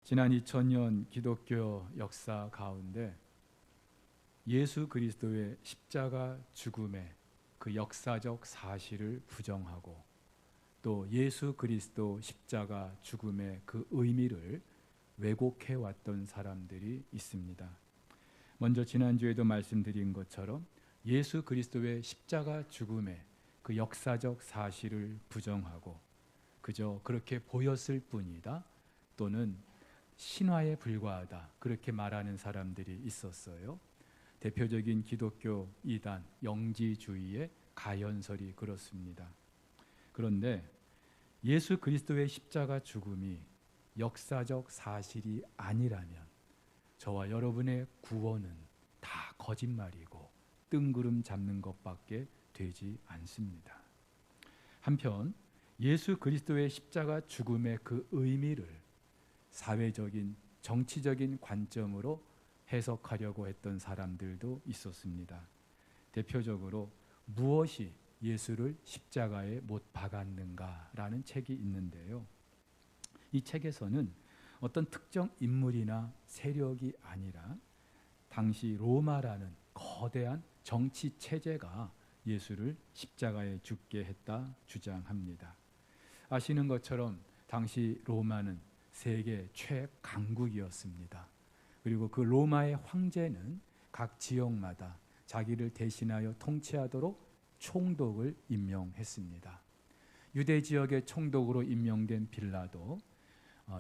지난 2000년 기독교 역사 가운데 예수 그리스도의 십자가 죽음의 그 역사적 사실을 부정하고 또 예수 그리스도 십자가 죽음의 그 의미를 왜곡해 왔던 사람들이 있습니다. 먼저 지난주에도 말씀드린 것처럼 예수 그리스도의 십자가 죽음의 그 역사적 사실을 부정하고 그저 그렇게 보였을 뿐이다 또는 신화에 불과하다 그렇게 말하는 사람들이 있었어요. 대표적인 기독교 이단 영지주의의 가연설이 그렇습니다. 그런데 예수 그리스도의 십자가 죽음이 역사적 사실이 아니라면 저와 여러분의 구원은 다 거짓말이고 뜬구름 잡는 것밖에 되지 않습니다. 한편 예수 그리스도의 십자가 죽음의 그 의미를 사회적인 정치적인 관점으로 해석하려고 했던 사람들도 있었습니다. 대표적으로 무엇이 예수를 십자가에 못 박았는가라는 책이 있는데요. 이 책에서는 어떤 특정 인물이나 세력이 아니라 당시 로마라는 거대한 정치 체제가 예수를 십자가에 죽게 했다 주장합니다. 아시는 것처럼 당시 로마는 세계 최강국이었습니다. 그리고 그 로마의 황제는 각 지역마다 자기를 대신하여 통치하도록 총독을 임명했습니다. 유대 지역의 총독으로 임명된 빌라도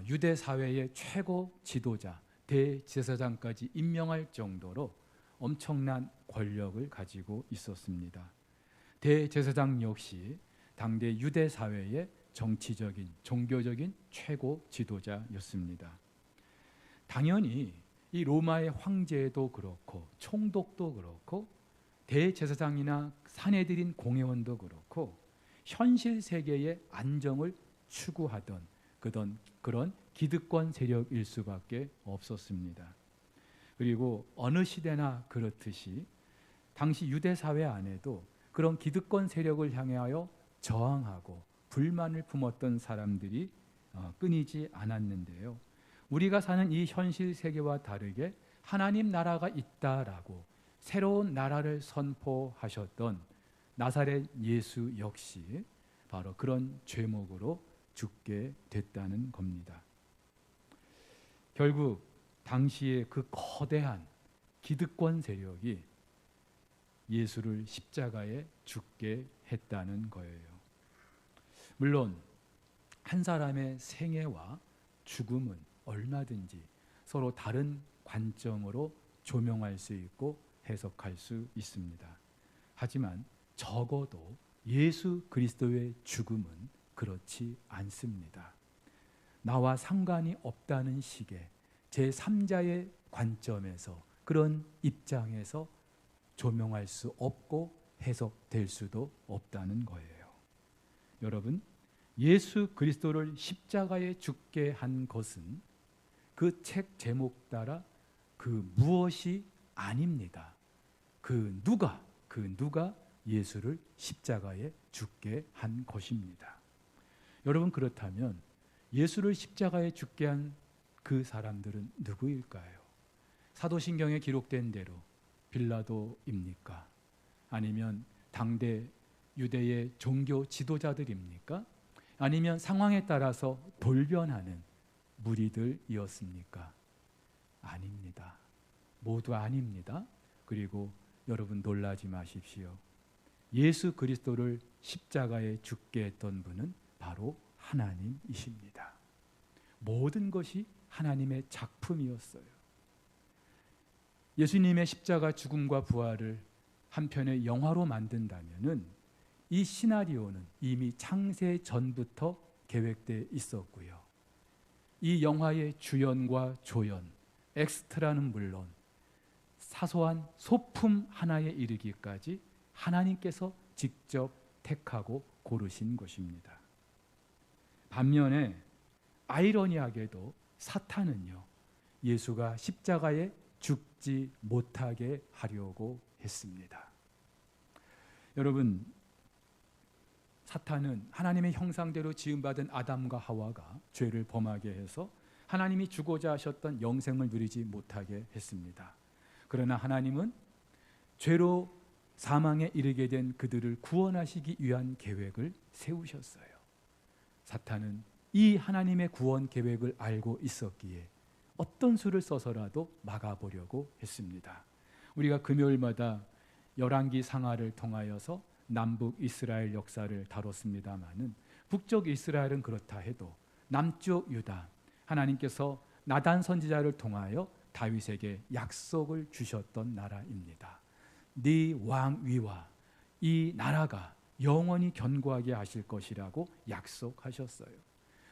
유대 사회의 최고 지도자 대제사장까지 임명할 정도로 엄청난 권력을 가지고 있었습니다. 대제사장 역시 당대 유대 사회의 정치적인, 종교적인 최고 지도자였습니다. 당연히 이 로마의 황제도 그렇고 총독도 그렇고 대제사장이나 산헤드린 공회원도 그렇고 현실 세계의 안정을 추구하던 그런 기득권 세력일 수밖에 없었습니다. 그리고 어느 시대나 그렇듯이 당시 유대 사회 안에도 그런 기득권 세력을 향하여 저항하고 불만을 품었던 사람들이 끊이지 않았는데요. 우리가 사는 이 현실 세계와 다르게 하나님 나라가 있다라고 새로운 나라를 선포하셨던 나사렛 예수 역시 바로 그런 죄목으로 죽게 됐다는 겁니다. 결국 당시의 그 거대한 기득권 세력이 예수를 십자가에 죽게 했다는 거예요. 물론 한 사람의 생애와 죽음은 얼마든지 서로 다른 관점으로 조명할 수 있고 해석할 수 있습니다. 하지만 적어도 예수 그리스도의 죽음은 그렇지 않습니다. 나와 상관이 없다는 식의 제3자의 관점에서 그런 입장에서 조명할 수 없고 해석될 수도 없다는 거예요. 여러분, 예수 그리스도를 십자가에 죽게 한 것은 그 책 제목 따라 그 무엇이 아닙니다. 그 누가 예수를 십자가에 죽게 한 것입니다. 여러분, 그렇다면 예수를 십자가에 죽게 한 그 사람들은 누구일까요? 사도신경에 기록된 대로 빌라도입니까? 아니면 당대 유대의 종교 지도자들입니까? 아니면 상황에 따라서 돌변하는 무리들이었습니까? 아닙니다. 모두 아닙니다. 그리고 여러분 놀라지 마십시오. 예수 그리스도를 십자가에 죽게 했던 분은 바로 하나님이십니다. 모든 것이 하나님의 작품이었어요. 예수님의 십자가 죽음과 부활을 한편의 영화로 만든다면은 이 시나리오는 이미 창세 전부터 계획되어 있었고요. 이 영화의 주연과 조연, 엑스트라는 물론 사소한 소품 하나에 이르기까지 하나님께서 직접 택하고 고르신 것입니다. 반면에 아이러니하게도 사탄은요, 예수가 십자가에 죽지 못하게 하려고 했습니다. 여러분, 사탄은 하나님의 형상대로 지음받은 아담과 하와가 죄를 범하게 해서 하나님이 주고자 하셨던 영생을 누리지 못하게 했습니다. 그러나 하나님은 죄로 사망에 이르게 된 그들을 구원하시기 위한 계획을 세우셨어요. 사탄은 이 하나님의 구원 계획을 알고 있었기에 어떤 수를 써서라도 막아보려고 했습니다. 우리가 금요일마다 열왕기 상하를 통하여서 남북 이스라엘 역사를 다뤘습니다마는 북쪽 이스라엘은 그렇다 해도 남쪽 유다, 하나님께서 나단 선지자를 통하여 다윗에게 약속을 주셨던 나라입니다. 네 왕 위와 이 나라가 영원히 견고하게 하실 것이라고 약속하셨어요.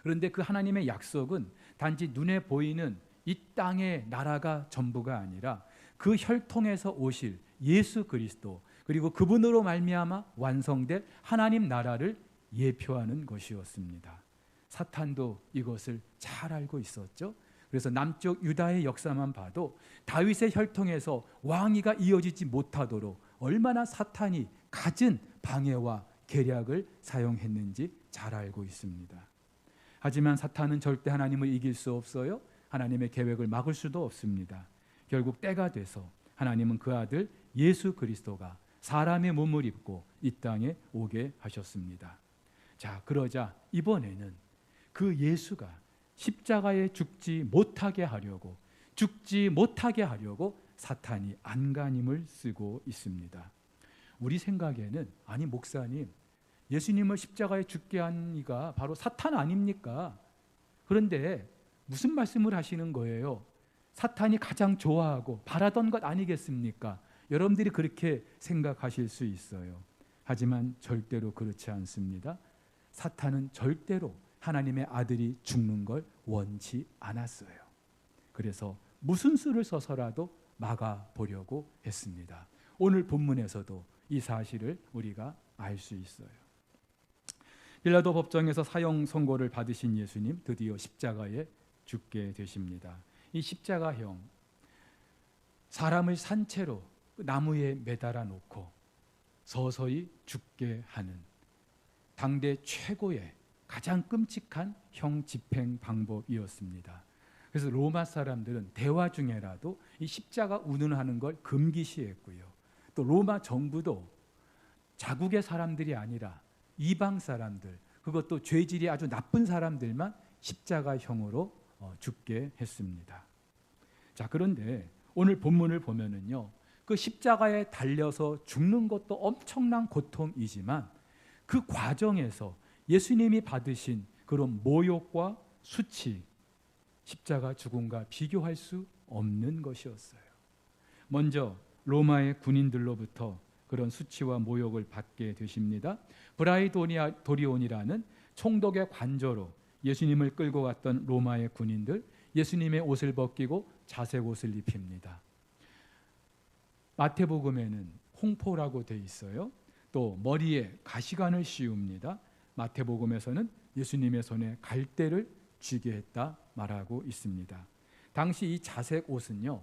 그런데 그 하나님의 약속은 단지 눈에 보이는 이 땅의 나라가 전부가 아니라 그 혈통에서 오실 예수 그리스도, 그리고 그분으로 말미암아 완성될 하나님 나라를 예표하는 것이었습니다. 사탄도 이것을 잘 알고 있었죠. 그래서 남쪽 유다의 역사만 봐도 다윗의 혈통에서 왕위가 이어지지 못하도록 얼마나 사탄이 갖은 방해와 계략을 사용했는지 잘 알고 있습니다. 하지만 사탄은 절대 하나님을 이길 수 없어요. 하나님의 계획을 막을 수도 없습니다. 결국 때가 돼서 하나님은 그 아들 예수 그리스도가 사람의 몸을 입고 이 땅에 오게 하셨습니다. 자, 그러자 이번에는 그 예수가 십자가에 죽지 못하게 하려고 사탄이 안간힘을 쓰고 있습니다. 우리 생각에는 아니 목사님, 예수님을 십자가에 죽게 한 이가 바로 사탄 아닙니까? 그런데 무슨 말씀을 하시는 거예요? 사탄이 가장 좋아하고 바라던 것 아니겠습니까? 여러분들이 그렇게 생각하실 수 있어요. 하지만 절대로 그렇지 않습니다. 사탄은 절대로 하나님의 아들이 죽는 걸 원치 않았어요. 그래서 무슨 수를 써서라도 막아보려고 했습니다. 오늘 본문에서도 이 사실을 우리가 알 수 있어요. 빌라도 법정에서 사형 선고를 받으신 예수님, 드디어 십자가에 죽게 되십니다. 이 십자가형, 사람을 산채로 나무에 매달아 놓고 서서히 죽게 하는 당대 최고의 가장 끔찍한 형 집행 방법이었습니다. 그래서 로마 사람들은 대화 중에라도 이 십자가 운운하는 걸 금기시했고요. 또 로마 정부도 자국의 사람들이 아니라 이방 사람들, 그것도 죄질이 아주 나쁜 사람들만 십자가형으로 죽게 했습니다. 자, 그런데 오늘 본문을 보면은요, 그 십자가에 달려서 죽는 것도 엄청난 고통이지만 그 과정에서 예수님이 받으신 그런 모욕과 수치, 십자가 죽음과 비교할 수 없는 것이었어요. 먼저 로마의 군인들로부터 그런 수치와 모욕을 받게 되십니다. 브라이도리온이라는 총독의 관저로 예수님을 끌고 갔던 로마의 군인들, 예수님의 옷을 벗기고 자색 옷을 입힙니다. 마태복음에는 홍포라고 돼 있어요. 또 머리에 가시관을 씌웁니다. 마태복음에서는 예수님의 손에 갈대를 쥐게 했다 말하고 있습니다. 당시 이 자색 옷은요,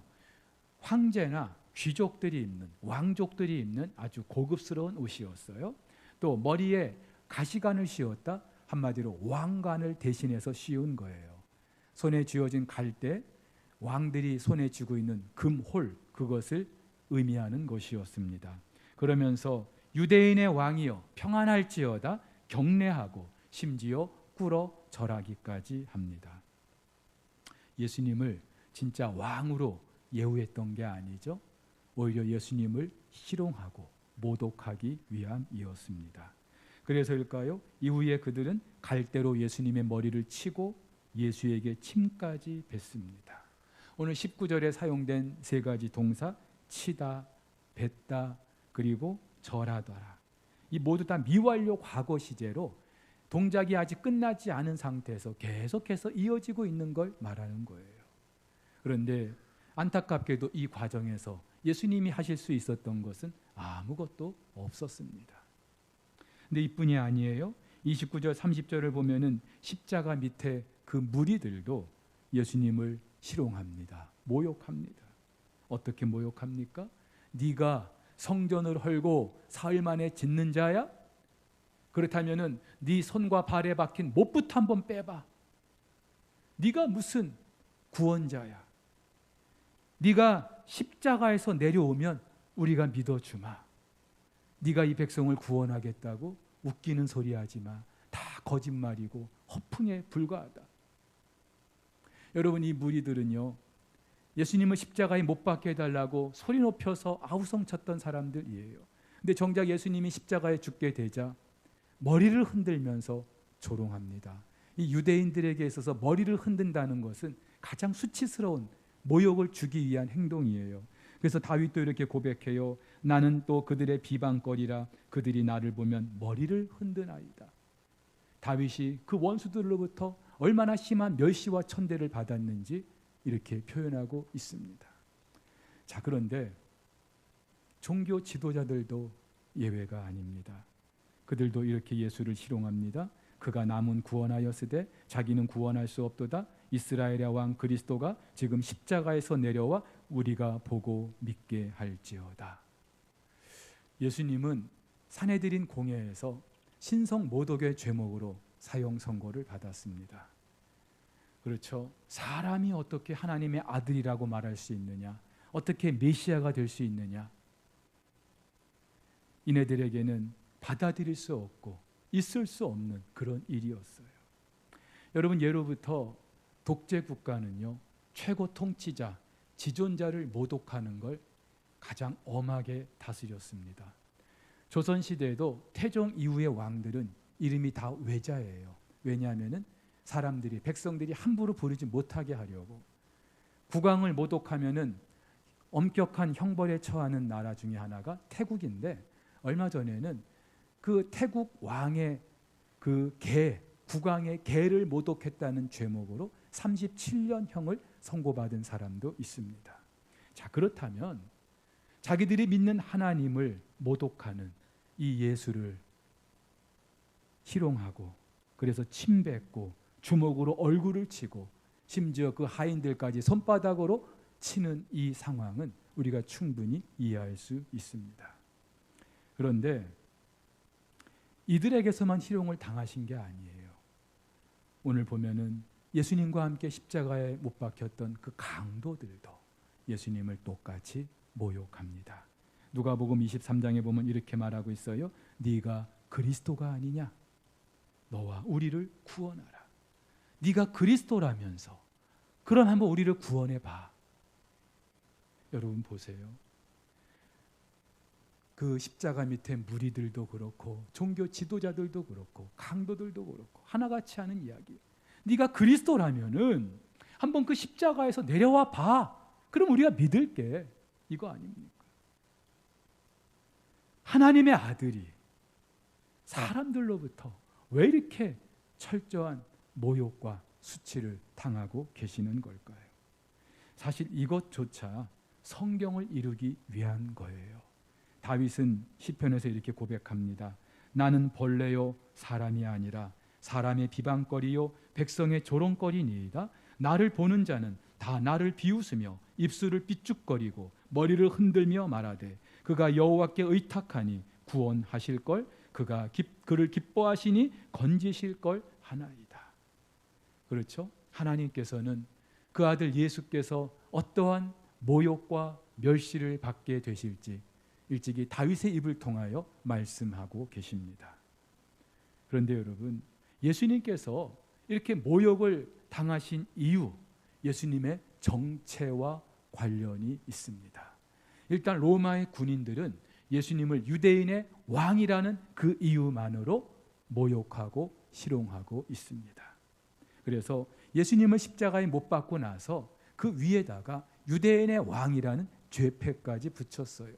황제나 귀족들이 입는, 왕족들이 입는 아주 고급스러운 옷이었어요. 또 머리에 가시관을 씌웠다, 한마디로 왕관을 대신해서 씌운 거예요. 손에 쥐어진 갈대, 왕들이 손에 쥐고 있는 금홀, 그것을 의미하는 것이었습니다. 그러면서 유대인의 왕이여 평안할지어다 경례하고 심지어 꿇어 절하기까지 합니다. 예수님을 진짜 왕으로 예우했던 게 아니죠. 오히려 예수님을 희롱하고 모독하기 위함이었습니다. 그래서일까요? 이후에 그들은 갈대로 예수님의 머리를 치고 예수에게 침까지 뱉습니다. 오늘 19절에 사용된 세 가지 동사, 치다, 뱉다, 그리고 절하더라. 이 모두 다 미완료 과거 시제로 동작이 아직 끝나지 않은 상태에서 계속해서 이어지고 있는 걸 말하는 거예요. 그런데 안타깝게도 이 과정에서 예수님이 하실 수 있었던 것은 아무것도 없었습니다. 근데 이뿐이 아니에요. 29절 30절을 보면은 십자가 밑에 그 무리들도 예수님을 희롱합니다. 모욕합니다. 어떻게 모욕합니까? 네가 성전을 헐고 사흘 만에 짓는 자야? 그렇다면은 네 손과 발에 박힌 못부터 한번 빼봐. 네가 무슨 구원자야. 네가 십자가에서 내려오면 우리가 믿어주마. 네가 이 백성을 구원하겠다고 웃기는 소리 하지 마. 다 거짓말이고 허풍에 불과하다. 여러분, 이 무리들은요, 예수님을 십자가에 못 박게 해달라고 소리 높여서 아우성쳤던 사람들이에요. 근데 정작 예수님이 십자가에 죽게 되자 머리를 흔들면서 조롱합니다. 이 유대인들에게 있어서 머리를 흔든다는 것은 가장 수치스러운 모욕을 주기 위한 행동이에요. 그래서 다윗도 이렇게 고백해요. 나는 또 그들의 비방거리라. 그들이 나를 보면 머리를 흔드나이다. 다윗이 그 원수들로부터 얼마나 심한 멸시와 천대를 받았는지 이렇게 표현하고 있습니다. 자, 그런데 종교 지도자들도 예외가 아닙니다. 그들도 이렇게 예수를 희롱합니다. 그가 남은 구원하였으되 자기는 구원할 수 없도다. 이스라엘의 왕 그리스도가 지금 십자가에서 내려와 우리가 보고 믿게 할지어다. 예수님은 산헤드린 공회에서 신성 모독의 죄목으로 사형 선고를 받았습니다. 그렇죠. 사람이 어떻게 하나님의 아들이라고 말할 수 있느냐? 어떻게 메시아가 될 수 있느냐? 이네들에게는 받아들일 수 없고 있을 수 없는 그런 일이었어요. 여러분, 예로부터 독재 국가는요, 최고 통치자, 지존자를 모독하는 걸 가장 엄하게 다스렸습니다. 조선시대에도 태종 이후의 왕들은 이름이 다 외자예요. 왜냐하면 사람들이, 백성들이 함부로 부르지 못하게 하려고. 국왕을 모독하면은 엄격한 형벌에 처하는 나라 중에 하나가 태국인데, 얼마 전에는 그 태국 왕의 그 국왕의 개를 모독했다는 죄목으로 37년형을 선고받은 사람도 있습니다. 자, 그렇다면 자기들이 믿는 하나님을 모독하는 이 예수를 희롱하고, 그래서 침뱉고 주먹으로 얼굴을 치고 심지어 그 하인들까지 손바닥으로 치는 이 상황은 우리가 충분히 이해할 수 있습니다. 그런데 이들에게서만 희롱을 당하신 게 아니에요. 오늘 보면은 예수님과 함께 십자가에 못 박혔던 그 강도들도 예수님을 똑같이 모욕합니다. 누가복음 23장에 보면 이렇게 말하고 있어요. 네가 그리스도가 아니냐? 너와 우리를 구원하라. 네가 그리스도라면서 그럼 한번 우리를 구원해 봐. 여러분 보세요. 그 십자가 밑에 무리들도 그렇고 종교 지도자들도 그렇고 강도들도 그렇고 하나같이 하는 이야기. 네가 그리스도라면은 한번 그 십자가에서 내려와 봐. 그럼 우리가 믿을게. 이거 아닙니까? 하나님의 아들이 사람들로부터 왜 이렇게 철저한 모욕과 수치를 당하고 계시는 걸까요? 사실 이것조차 성경을 이루기 위한 거예요. 다윗은 시편에서 이렇게 고백합니다. 나는 벌레요 사람이 아니라 사람의 비방거리요 백성의 조롱거리니이다. 나를 보는 자는 다 나를 비웃으며 입술을 삐죽거리고 머리를 흔들며 말하되 그가 여호와께 의탁하니 구원하실 걸, 그가 그를 기뻐하시니 건지실 걸 하나이다. 그렇죠? 하나님께서는 그 아들 예수께서 어떠한 모욕과 멸시를 받게 되실지 일찍이 다윗의 입을 통하여 말씀하고 계십니다. 그런데 여러분, 예수님께서 이렇게 모욕을 당하신 이유, 예수님의 정체와 관련이 있습니다. 일단 로마의 군인들은 예수님을 유대인의 왕이라는 그 이유만으로 모욕하고 희롱하고 있습니다. 그래서 예수님을 십자가에 못 박고 나서 그 위에다가 유대인의 왕이라는 죄패까지 붙였어요.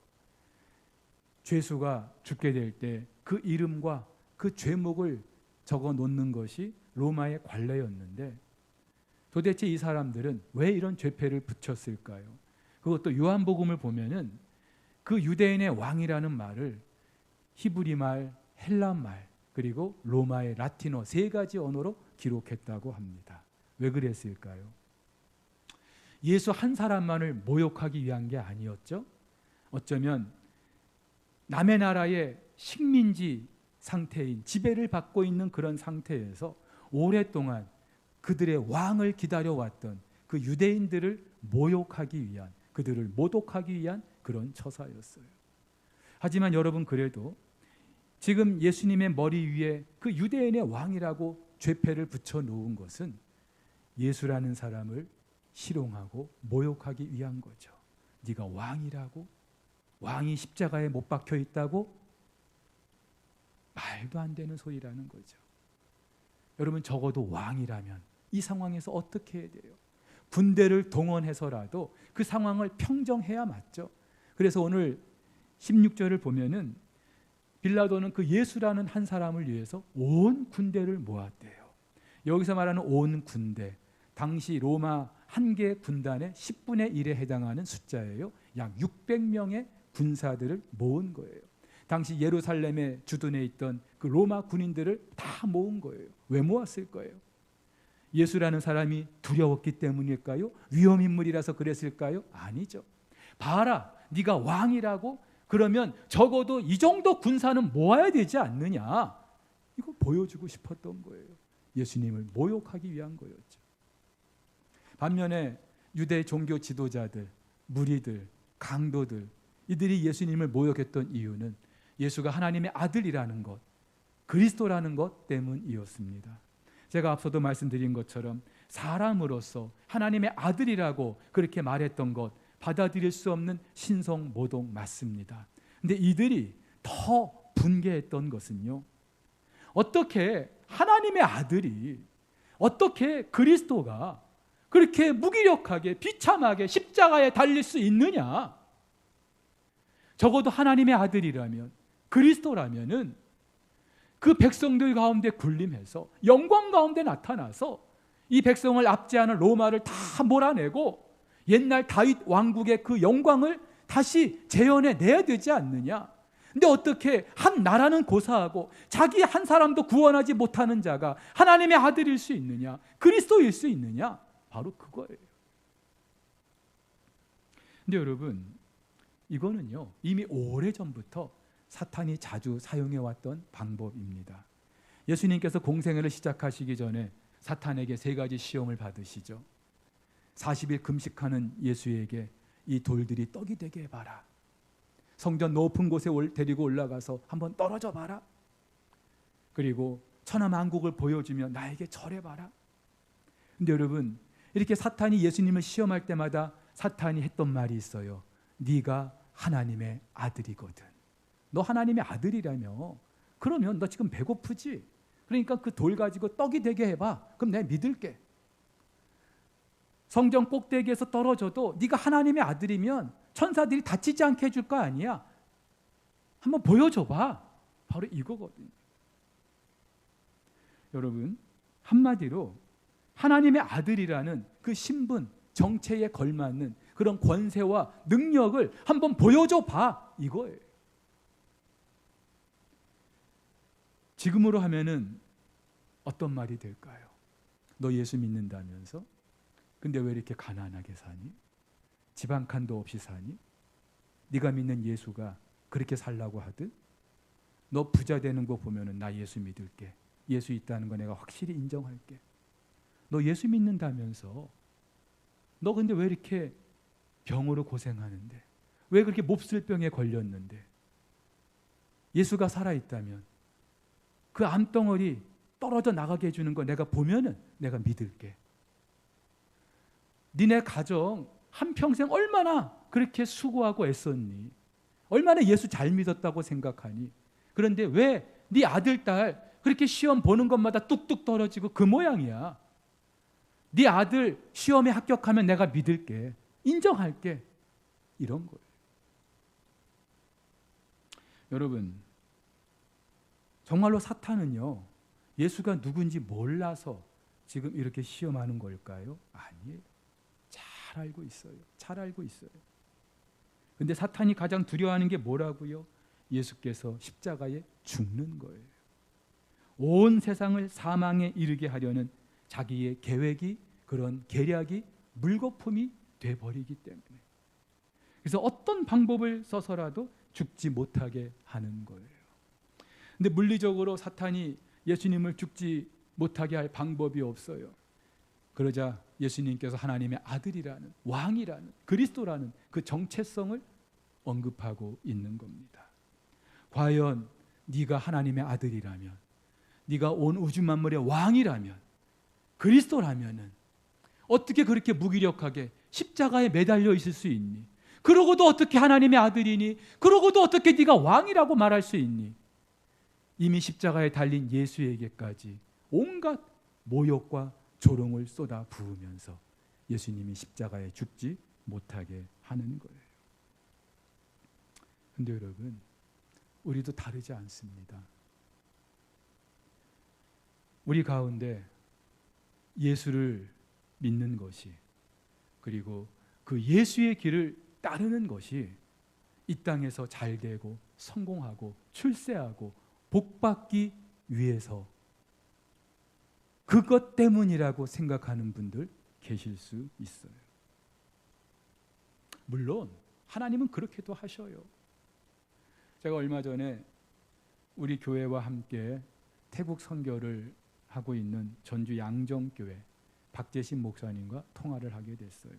죄수가 죽게 될 때 그 이름과 그 죄목을 적어 놓는 것이 로마의 관례였는데 도대체 이 사람들은 왜 이런 죄패를 붙였을까요? 그것도 요한복음을 보면은 그 유대인의 왕이라는 말을 히브리 말, 헬라 말, 그리고 로마의 라틴어 세 가지 언어로 기록했다고 합니다. 왜 그랬을까요? 예수 한 사람만을 모욕하기 위한 게 아니었죠. 어쩌면 남의 나라의 식민지 상태인, 지배를 받고 있는 그런 상태에서 오랫동안 그들의 왕을 기다려왔던 그 유대인들을 모욕하기 위한, 그들을 모독하기 위한 그런 처사였어요. 하지만 여러분, 그래도 지금 예수님의 머리 위에 그 유대인의 왕이라고 죄패를 붙여 놓은 것은 예수라는 사람을 희롱하고 모욕하기 위한 거죠. 네가 왕이라고? 왕이 십자가에 못 박혀 있다고? 말도 안 되는 소리라는 거죠. 여러분, 적어도 왕이라면 이 상황에서 어떻게 해야 돼요? 군대를 동원해서라도 그 상황을 평정해야 맞죠. 그래서 오늘 16절을 보면은 빌라도는 그 예수라는 한 사람을 위해서 온 군대를 모았대요. 여기서 말하는 온 군대, 당시 로마 한 개 군단의 10분의 1에 해당하는 숫자예요. 약 600명의 군사들을 모은 거예요. 당시 예루살렘에 주둔해 있던 그 로마 군인들을 다 모은 거예요. 왜 모았을 거예요? 예수라는 사람이 두려웠기 때문일까요? 위험인물이라서 그랬을까요? 아니죠. 봐라, 네가 왕이라고? 그러면 적어도 이 정도 군사는 모아야 되지 않느냐? 이거 보여주고 싶었던 거예요. 예수님을 모욕하기 위한 거였죠. 반면에 유대 종교 지도자들, 무리들, 강도들, 이들이 예수님을 모욕했던 이유는 예수가 하나님의 아들이라는 것, 그리스도라는 것 때문이었습니다. 제가 앞서도 말씀드린 것처럼 사람으로서 하나님의 아들이라고 그렇게 말했던 것, 받아들일 수 없는 신성 모독 맞습니다. 근데 이들이 더 분개했던 것은요, 어떻게 하나님의 아들이, 어떻게 그리스도가 그렇게 무기력하게 비참하게 십자가에 달릴 수 있느냐? 적어도 하나님의 아들이라면, 그리스도라면은 그 백성들 가운데 군림해서 영광 가운데 나타나서 이 백성을 압제하는 로마를 다 몰아내고 옛날 다윗 왕국의 그 영광을 다시 재현해 내야 되지 않느냐? 근데 어떻게 한 나라는 고사하고 자기 한 사람도 구원하지 못하는 자가 하나님의 아들일 수 있느냐? 그리스도일 수 있느냐? 바로 그거예요. 근데 여러분, 이거는요, 이미 오래전부터 사탄이 자주 사용해왔던 방법입니다. 예수님께서 공생애를 시작하시기 전에 사탄에게 3가지 시험을 받으시죠. 40일 금식하는 예수에게 이 돌들이 떡이 되게 해봐라. 성전 높은 곳에 데리고 올라가서 한번 떨어져 봐라. 그리고 천하만국을 보여주며 나에게 절해봐라. 근데 여러분, 이렇게 사탄이 예수님을 시험할 때마다 사탄이 했던 말이 있어요. 네가 하나님의 아들이거든. 너 하나님의 아들이라며. 그러면 너 지금 배고프지? 그러니까 그 돌 가지고 떡이 되게 해봐. 그럼 내가 믿을게. 성전 꼭대기에서 떨어져도 네가 하나님의 아들이면 천사들이 다치지 않게 해줄 거 아니야. 한번 보여줘봐. 바로 이거거든요. 여러분, 한마디로 하나님의 아들이라는 그 신분, 정체에 걸맞는 그런 권세와 능력을 한번 보여줘봐. 이거예요. 지금으로 하면은 어떤 말이 될까요? 너 예수 믿는다면서? 근데 왜 이렇게 가난하게 사니? 집 한 칸도 없이 사니? 네가 믿는 예수가 그렇게 살라고 하듯? 너 부자 되는 거 보면은 나 예수 믿을게. 예수 있다는 거 내가 확실히 인정할게. 너 예수 믿는다면서? 너 근데 왜 이렇게 병으로 고생하는데? 왜 그렇게 몹쓸 병에 걸렸는데? 예수가 살아있다면 그 암덩어리 떨어져 나가게 해주는 거 내가 보면은 내가 믿을게. 니네 가정 한평생 얼마나 그렇게 수고하고 애썼니? 얼마나 예수 잘 믿었다고 생각하니? 그런데 왜 네 아들, 딸 그렇게 시험 보는 것마다 뚝뚝 떨어지고 그 모양이야? 네 아들 시험에 합격하면 내가 믿을게. 인정할게. 이런 거예요. 여러분, 정말로 사탄은요, 예수가 누군지 몰라서 지금 이렇게 시험하는 걸까요? 아니에요. 잘 알고 있어요. 잘 알고 있어요. 근데 사탄이 가장 두려워하는 게 뭐라고요? 예수께서 십자가에 죽는 거예요. 온 세상을 사망에 이르게 하려는 자기의 계획이, 그런 계략이 물거품이 돼버리기 때문에. 그래서 어떤 방법을 써서라도 죽지 못하게 하는 거예요. 근데 물리적으로 사탄이 예수님을 죽지 못하게 할 방법이 없어요. 그러자 예수님께서 하나님의 아들이라는, 왕이라는, 그리스도라는 그 정체성을 언급하고 있는 겁니다. 과연 네가 하나님의 아들이라면, 네가 온 우주 만물의 왕이라면, 그리스도라면은 어떻게 그렇게 무기력하게 십자가에 매달려 있을 수 있니? 그러고도 어떻게 하나님의 아들이니? 그러고도 어떻게 네가 왕이라고 말할 수 있니? 이미 십자가에 달린 예수에게까지 온갖 모욕과 조롱을 쏟아 부으면서 예수님이 십자가에 죽지 못하게 하는 거예요. 근데 여러분, 우리도 다르지 않습니다. 우리 가운데 예수를 믿는 것이, 그리고 그 예수의 길을 따르는 것이 이 땅에서 잘 되고 성공하고 출세하고 복받기 위해서, 그것 때문이라고 생각하는 분들 계실 수 있어요. 물론 하나님은 그렇게도 하셔요. 제가 얼마 전에 우리 교회와 함께 태국 선교를 하고 있는 전주 양정교회 박재신 목사님과 통화를 하게 됐어요.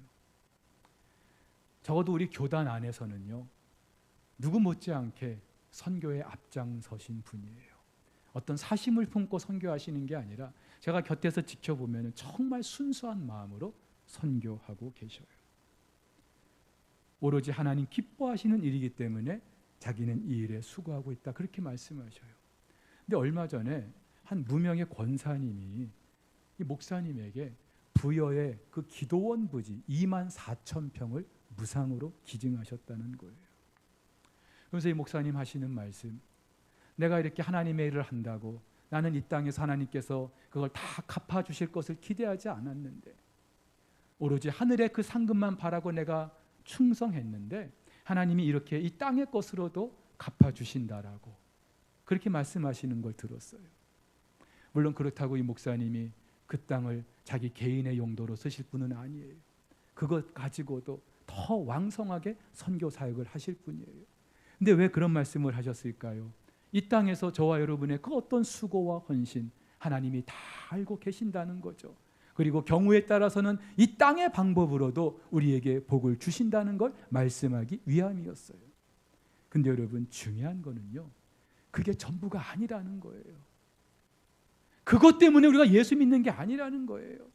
적어도 우리 교단 안에서는요, 누구 못지않게 선교에 앞장서신 분이에요. 어떤 사심을 품고 선교하시는 게 아니라 제가 곁에서 지켜보면 정말 순수한 마음으로 선교하고 계셔요. 오로지 하나님 기뻐하시는 일이기 때문에 자기는 이 일에 수고하고 있다, 그렇게 말씀하셔요. 근데 얼마 전에 한 무명의 권사님이 이 목사님에게 부여의 그 기도원 부지 24,000평을 무상으로 기증하셨다는 거예요. 그래서 이 목사님 하시는 말씀, 내가 이렇게 하나님의 일을 한다고 나는 이 땅에서 하나님께서 그걸 다 갚아주실 것을 기대하지 않았는데, 오로지 하늘의 그 상급만 바라고 내가 충성했는데 하나님이 이렇게 이 땅의 것으로도 갚아주신다라고 그렇게 말씀하시는 걸 들었어요. 물론 그렇다고 이 목사님이 그 땅을 자기 개인의 용도로 쓰실 분은 아니에요. 그것 가지고도 더 왕성하게 선교 사역을 하실 분이에요. 근데 왜 그런 말씀을 하셨을까요? 이 땅에서 저와 여러분의 그 어떤 수고와 헌신 하나님이 다 알고 계신다는 거죠. 그리고 경우에 따라서는 이 땅의 방법으로도 우리에게 복을 주신다는 걸 말씀하기 위함이었어요. 근데 여러분, 중요한 거는요, 그게 전부가 아니라는 거예요. 그것 때문에 우리가 예수 믿는 게 아니라는 거예요.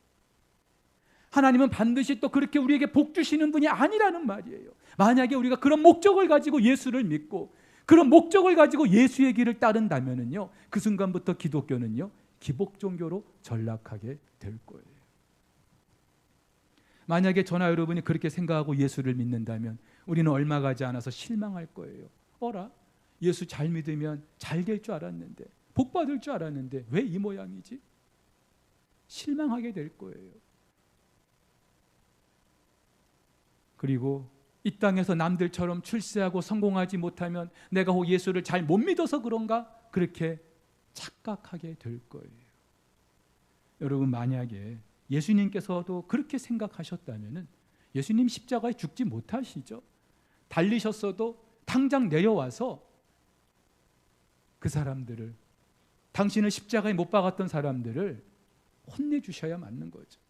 하나님은 반드시 또 그렇게 우리에게 복 주시는 분이 아니라는 말이에요. 만약에 우리가 그런 목적을 가지고 예수를 믿고 그런 목적을 가지고 예수의 길을 따른다면은요, 그 순간부터 기독교는요, 기복 종교로 전락하게 될 거예요. 만약에 저나 여러분이 그렇게 생각하고 예수를 믿는다면 우리는 얼마 가지 않아서 실망할 거예요. 어라? 예수 잘 믿으면 잘 될 줄 알았는데, 복 받을 줄 알았는데 왜 이 모양이지? 실망하게 될 거예요. 그리고 이 땅에서 남들처럼 출세하고 성공하지 못하면 내가 혹 예수를 잘 못 믿어서 그런가? 그렇게 착각하게 될 거예요. 여러분, 만약에 예수님께서도 그렇게 생각하셨다면 예수님 십자가에 죽지 못하시죠. 달리셨어도 당장 내려와서 그 사람들을, 당신을 십자가에 못 박았던 사람들을 혼내주셔야 맞는 거죠.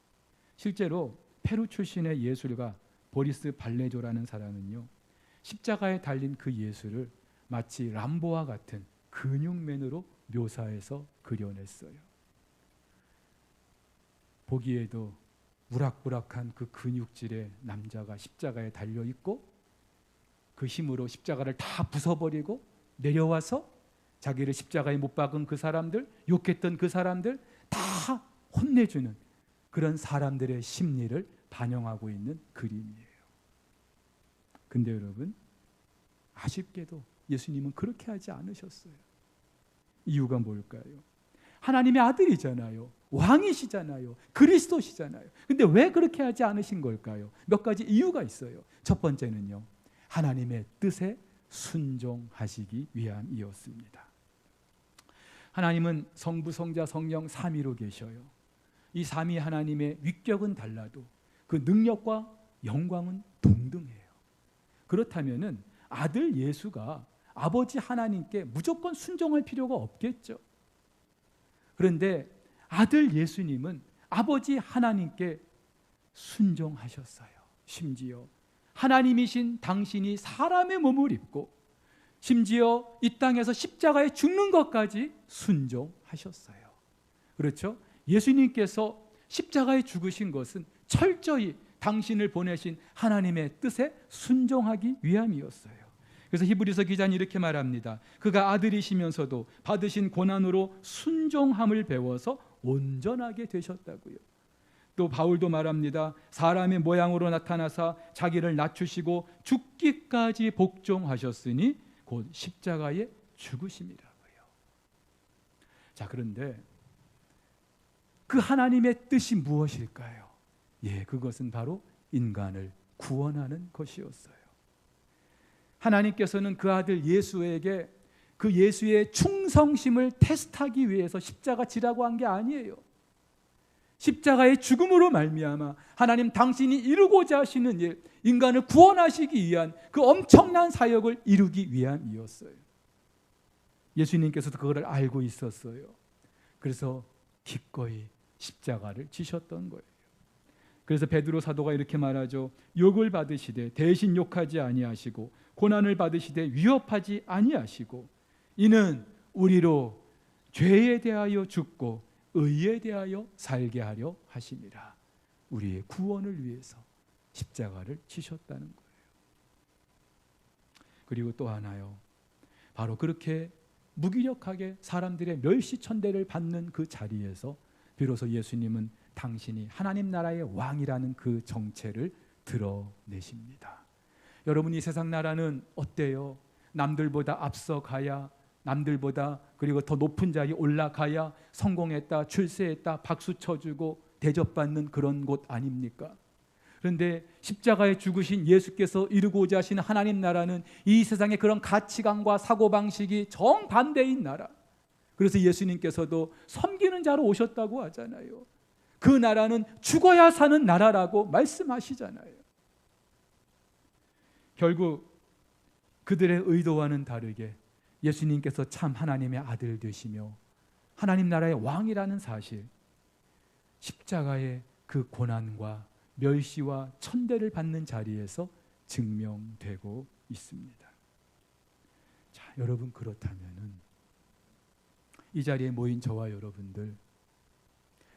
실제로 페루 출신의 예술가 보리스 발레조라는 사람은요, 십자가에 달린 그 예수를 마치 람보와 같은 근육맨으로 묘사해서 그려냈어요. 보기에도 우락부락한 그 근육질의 남자가 십자가에 달려있고 그 힘으로 십자가를 다 부숴버리고 내려와서 자기를 십자가에 못 박은 그 사람들, 욕했던 그 사람들 다 혼내주는 그런 사람들의 심리를 반영하고 있는 그림이에요. 근데 여러분, 아쉽게도 예수님은 그렇게 하지 않으셨어요. 이유가 뭘까요? 하나님의 아들이잖아요. 왕이시잖아요. 그리스도시잖아요. 근데 왜 그렇게 하지 않으신 걸까요? 몇 가지 이유가 있어요. 첫 번째는요, 하나님의 뜻에 순종하시기 위함이었습니다. 하나님은 성부, 성자, 성령 삼위로 계셔요. 이 삼위 하나님의 위격은 달라도 그 능력과 영광은 동등해요. 그렇다면은 아들 예수가 아버지 하나님께 무조건 순종할 필요가 없겠죠. 그런데 아들 예수님은 아버지 하나님께 순종하셨어요. 심지어 하나님이신 당신이 사람의 몸을 입고 심지어 이 땅에서 십자가에 죽는 것까지 순종하셨어요. 그렇죠? 예수님께서 십자가에 죽으신 것은 철저히 당신을 보내신 하나님의 뜻에 순종하기 위함이었어요. 그래서 히브리서 기자는 이렇게 말합니다. 그가 아들이시면서도 받으신 고난으로 순종함을 배워서 온전하게 되셨다고요. 또 바울도 말합니다. 사람의 모양으로 나타나사 자기를 낮추시고 죽기까지 복종하셨으니 곧 십자가에 죽으심이라고요. 자, 그런데 그 하나님의 뜻이 무엇일까요? 그것은 바로 인간을 구원하는 것이었어요. 하나님께서는 그 아들 예수에게 그 예수의 충성심을 테스트하기 위해서 십자가 지라고 한 게 아니에요. 십자가의 죽음으로 말미암아 하나님 당신이 이루고자 하시는 일, 인간을 구원하시기 위한 그 엄청난 사역을 이루기 위함이었어요. 예수님께서도 그걸 알고 있었어요. 그래서 기꺼이 십자가를 지셨던 거예요. 그래서 베드로 사도가 이렇게 말하죠. 욕을 받으시되 대신 욕하지 아니하시고 고난을 받으시되 위협하지 아니하시고 이는 우리로 죄에 대하여 죽고 의에 대하여 살게 하려 하심이라. 우리의 구원을 위해서 십자가를 지셨다는 거예요. 그리고 또 하나요. 바로 그렇게 무기력하게 사람들의 멸시천대를 받는 그 자리에서 비로소 예수님은 당신이 하나님 나라의 왕이라는 그 정체를 드러내십니다. 여러분, 이 세상 나라는 어때요? 남들보다 앞서가야, 남들보다 그리고 더 높은 자리에 올라가야 성공했다, 출세했다, 박수 쳐주고 대접받는 그런 곳 아닙니까? 그런데 십자가에 죽으신 예수께서 이루고자 하신 하나님 나라는 이 세상의 그런 가치관과 사고방식이 정반대인 나라. 그래서 예수님께서도 섬기는 자로 오셨다고 하잖아요. 그 나라는 죽어야 사는 나라라고 말씀하시잖아요. 결국 그들의 의도와는 다르게 예수님께서 참 하나님의 아들 되시며 하나님 나라의 왕이라는 사실, 십자가의 그 고난과 멸시와 천대를 받는 자리에서 증명되고 있습니다. 자, 여러분, 그렇다면은 이 자리에 모인 저와 여러분들,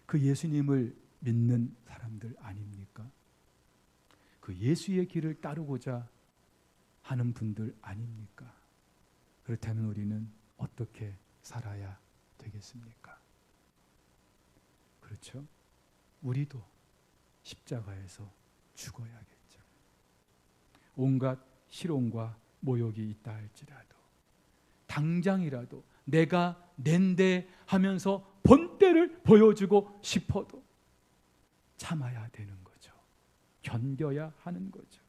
그 예수님을 믿는 사람들 아닙니까? 그 예수의 길을 따르고자 하는 분들 아닙니까? 그렇다면 우리는 어떻게 살아야 되겠습니까? 그렇죠? 우리도 십자가에서 죽어야겠죠. 온갖 실온과 모욕이 있다 할지라도 당장이라도 내가 낸데 하면서 본때를 보여주고 싶어도 참아야 되는 거죠. 견뎌야 하는 거죠.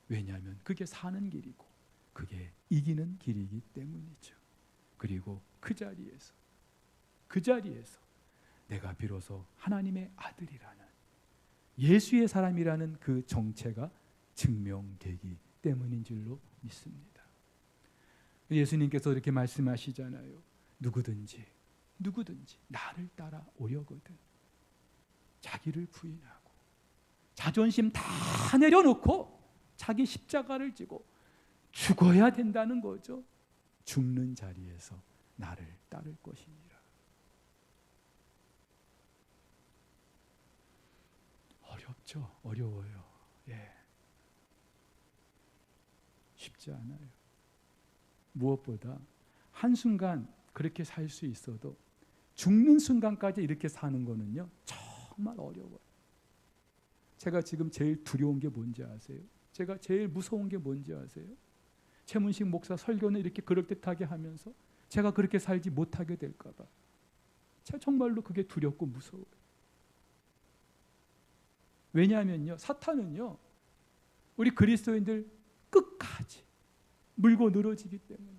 왜냐하면 그게 사는 길이고 그게 이기는 길이기 때문이죠. 그리고 그 자리에서 내가 비로소 하나님의 아들이라는, 예수의 사람이라는 그 정체가 증명되기 때문인 줄로 믿습니다. 예수님께서 이렇게 말씀하시잖아요. 누구든지 나를 따라 오려거든 자기를 부인하고 자존심 다 내려놓고 자기 십자가를 지고 죽어야 된다는 거죠. 죽는 자리에서 나를 따를 것이니라. 어렵죠. 어려워요. 쉽지 않아요. 무엇보다 한순간 그렇게 살 수 있어도 죽는 순간까지 이렇게 사는 거는요, 정말 어려워요. 제가 지금 제일 두려운 게 뭔지 아세요? 제가 제일 무서운 게 뭔지 아세요? 최문식 목사 설교는 이렇게 그럴듯하게 하면서 제가 그렇게 살지 못하게 될까 봐. 제가 정말로 그게 두렵고 무서워요. 왜냐하면요, 사탄은요, 우리 그리스도인들 끝까지 물고 늘어지기 때문에,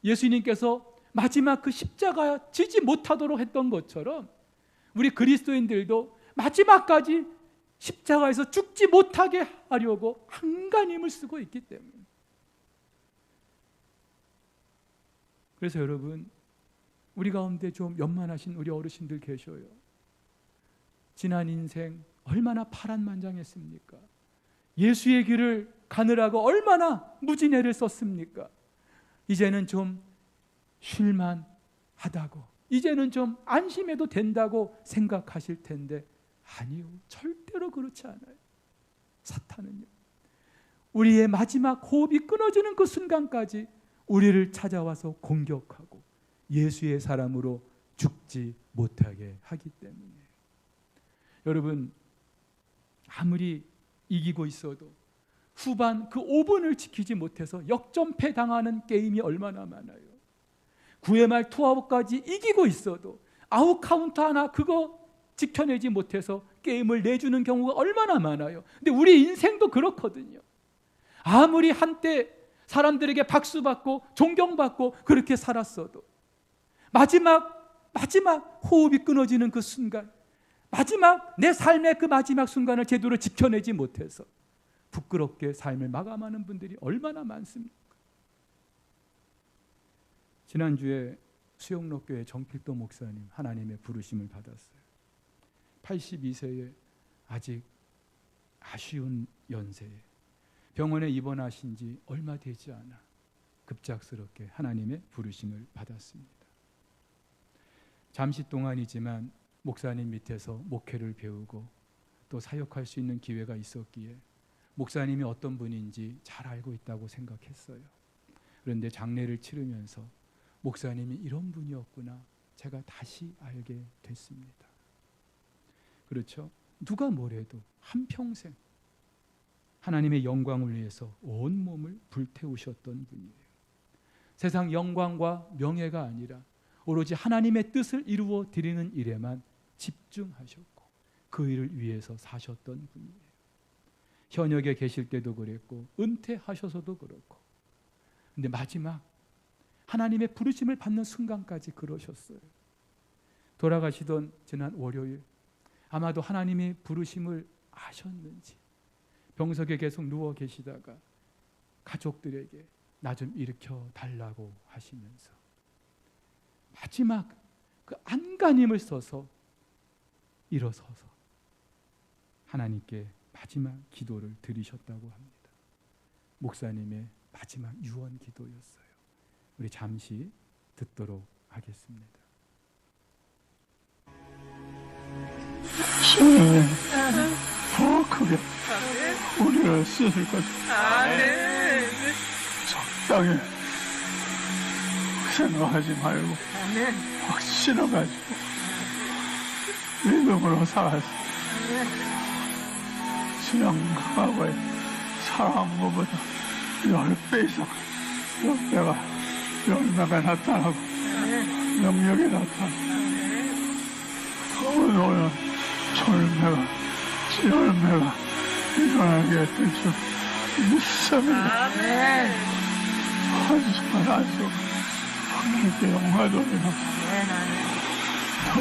예수님께서 마지막 그 십자가 지지 못하도록 했던 것처럼 우리 그리스도인들도 마지막까지 십자가에서 죽지 못하게 하려고 한간 힘을 쓰고 있기 때문에. 그래서 여러분, 우리 가운데 좀 연만하신 우리 어르신들 계셔요. 지난 인생 얼마나 파란만장했습니까? 예수의 길을 가느라고 얼마나 무진애를 썼습니까? 이제는 좀 쉴만하다고, 이제는 좀 안심해도 된다고 생각하실 텐데 아니요, 절대로 그렇지 않아요. 사탄은요, 우리의 마지막 호흡이 끊어지는 그 순간까지 우리를 찾아와서 공격하고 예수의 사람으로 죽지 못하게 하기 때문에, 여러분, 아무리 이기고 있어도 후반 그 5분을 지키지 못해서 역전패 당하는 게임이 얼마나 많아요. 9회 말 투아웃까지 이기고 있어도 아웃 카운트 하나 그거 지켜내지 못해서 게임을 내주는 경우가 얼마나 많아요. 근데 우리 인생도 그렇거든요. 아무리 한때 사람들에게 박수받고 존경받고 그렇게 살았어도 마지막 호흡이 끊어지는 그 순간, 마지막 내 삶의 그 마지막 순간을 제대로 지켜내지 못해서 부끄럽게 삶을 마감하는 분들이 얼마나 많습니까? 지난주에 수영로교회 정필도 목사님 하나님의 부르심을 받았어요. 82세에 아직 아쉬운 연세에 병원에 입원하신 지 얼마 되지 않아 급작스럽게 하나님의 부르심을 받았습니다. 잠시 동안이지만 목사님 밑에서 목회를 배우고 또 사역할 수 있는 기회가 있었기에 목사님이 어떤 분인지 잘 알고 있다고 생각했어요. 그런데 장례를 치르면서 목사님이 이런 분이었구나 제가 다시 알게 됐습니다. 그렇죠? 누가 뭐래도 한평생 하나님의 영광을 위해서 온 몸을 불태우셨던 분이에요. 세상 영광과 명예가 아니라 오로지 하나님의 뜻을 이루어 드리는 일에만 집중하셨고 그 일을 위해서 사셨던 분이에요. 현역에 계실 때도 그랬고 은퇴하셔서도 그렇고, 근데 마지막 하나님의 부르심을 받는 순간까지 그러셨어요. 돌아가시던 지난 월요일 아마도 하나님의 부르심을 아셨는지 병석에 계속 누워 계시다가 가족들에게 나 좀 일으켜 달라고 하시면서 마지막 그 안간힘을 써서 일어서서 하나님께 마지막 기도를 드리셨다고 합니다. 목사님의 마지막 유언 기도였어요. 우리 잠시 듣도록 하겠습니다. 주님이 더 크게 우리를 쓰실 것입니다. 적당히 생각하지 말고 확신을 가지고 믿음으로 살아서 신앙 과거에 사랑한 것보다 10배 이상 열매가 나타나고 능력이 나타나고 오늘 열매가 일어나게 될 줄 믿습니다. 한순간 안속 하나님께 영광 돌리며 더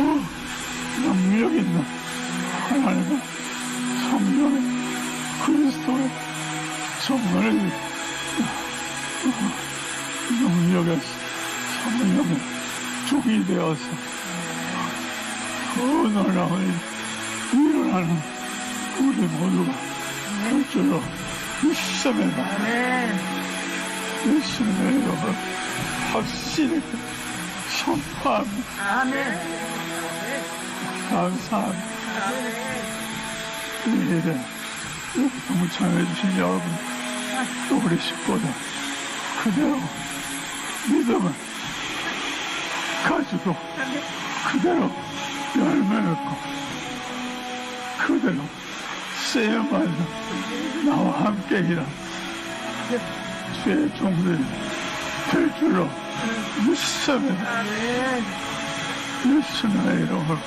능력 있는 하나님의 성령의 그리스도의 정말 능력의 성령의 종이 되어서 그 놀라운 일어나는 우리 모두가 될 줄로 믿습니다. 예수님의 이름으로 확실히 선포합니다. 감사합니다. 이 일에 동참해 주신 여러분, 또 우리 식구들 그대로 믿음을 가지고 그대로 열매 맺고 그대로 쓰임받는 나와 함께 일한 주의 종들이 될 줄로 믿습니다. 예수님의 이름으로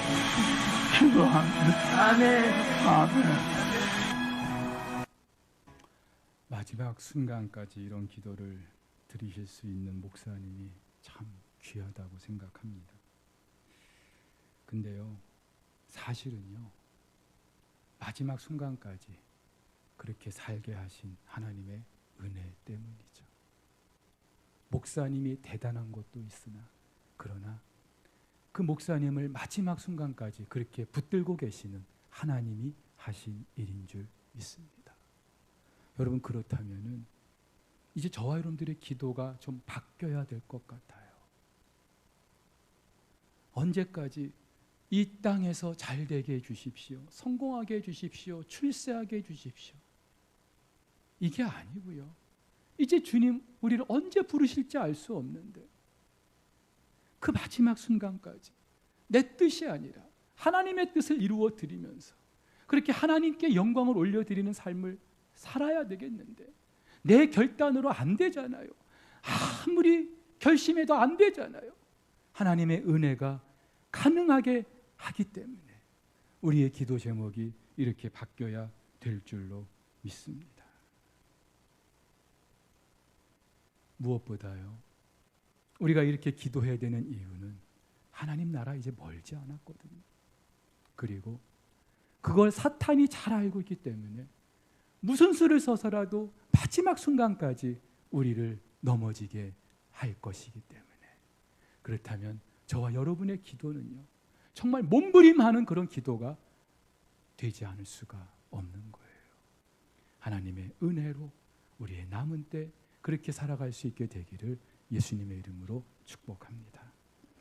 기도합니다. 아멘. 마지막 순간까지 이런 기도를 드리실 수 있는 목사님이 참 귀하다고 생각합니다. 근데요, 사실은요, 마지막 순간까지 그렇게 살게 하신 하나님의 은혜 때문이죠. 목사님이 대단한 것도 있으나, 그러나 그 목사님을 마지막 순간까지 그렇게 붙들고 계시는 하나님이 하신 일인 줄 믿습니다. 여러분, 그렇다면은 이제 저와 여러분들의 기도가 좀 바뀌어야 될 것 같아요. 언제까지 이 땅에서 잘 되게 해주십시오, 성공하게 해주십시오, 출세하게 해주십시오, 이게 아니고요. 이제 주님 우리를 언제 부르실지 알 수 없는데 그 마지막 순간까지 내 뜻이 아니라 하나님의 뜻을 이루어 드리면서 그렇게 하나님께 영광을 올려드리는 삶을 살아야 되겠는데 내 결단으로 안 되잖아요. 아무리 결심해도 안 되잖아요. 하나님의 은혜가 가능하게 하기 때문에 우리의 기도 제목이 이렇게 바뀌어야 될 줄로 믿습니다. 무엇보다요, 우리가 이렇게 기도해야 되는 이유는 하나님 나라 이제 멀지 않았거든요. 그리고 그걸 사탄이 잘 알고 있기 때문에 무슨 수를 써서라도 마지막 순간까지 우리를 넘어지게 할 것이기 때문에, 그렇다면 저와 여러분의 기도는요, 정말 몸부림하는 그런 기도가 되지 않을 수가 없는 거예요. 하나님의 은혜로 우리의 남은 때 그렇게 살아갈 수 있게 되기를 예수님의 이름으로 축복합니다.